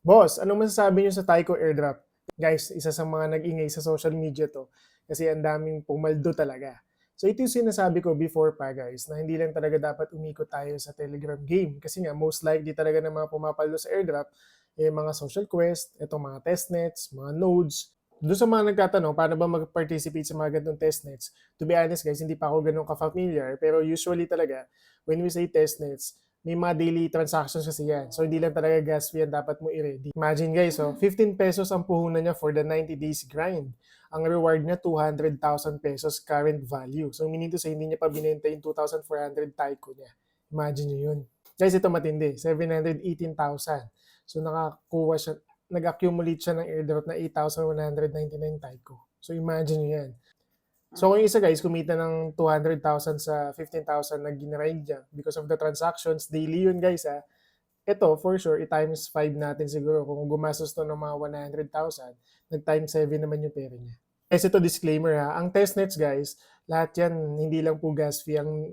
Boss, anong masasabi niyo sa Tyco airdrop? Guys, isa sa mga nag-ingay sa social media 'to, kasi ang daming pumaldo talaga. So ito yung sinasabi ko before pa guys, na hindi lang talaga dapat umikot tayo sa Telegram game. Kasi nga most likely talaga ng mga pumapaldo sa airdrop, mga social quest, itong mga testnets, mga nodes. Doon sa mga nagtatanong, paano ba mag-participate sa mga ganitong testnets? To be honest guys, hindi pa ako ganun ka-familiar, pero usually talaga, when we say testnets, may mga daily transactions kasi yan. So, hindi lang talaga gas fee yan dapat mo i-ready. Imagine guys, 15 pesos ang puhunan niya for the 90 days grind. Ang reward niya, 200,000 pesos current value. So, meaning to say, hindi niya pa binenta yung 2,400 taiko niya. Imagine niyo yun. Guys, ito matindi. 718,000. So, nakakuha siya, nag-accumulate siya ng airdrop na 8,199 taiko. So, imagine niyo yan. So kung yung isa guys, kumita ng 200,000 sa 15,000 na ginrind niya because of the transactions, daily yun guys ha. Ito, for sure, i-times 5 natin siguro. Kung gumastos to ng mga 100,000, nag-times 7 naman yung pera niya. Guys, ito disclaimer ha. Ang testnets guys, lahat yan, hindi lang po gas fee ang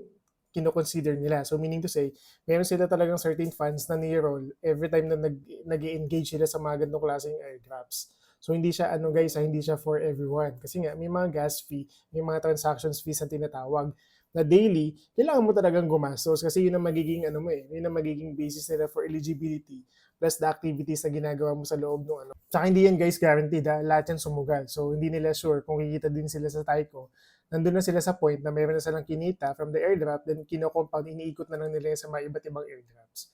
kino-consider nila. So meaning to say, meron sila talagang certain funds na ni-roll every time na nag-engage sila sa mga ganitong klaseng airdrops. So hindi siya ano guys, hindi siya for everyone. Kasi nga may mga gas fee, may mga transactions fees ang tinatawag na daily, kailangan mo talagang gumastos kasi yun ang magiging ano mo yun ang magiging basis nila for eligibility plus the activities na ginagawa mo sa loob ng ano. Tsaka hindi yan guys guaranteed ha, lahat yan sumugal. So hindi nila sure kung kikita din sila sa Tyco. Nandun na sila sa point na mayroon na silang kinita from the airdrop, then kino-compound, iniikot na lang nila sa mga iba't ibang airdrops.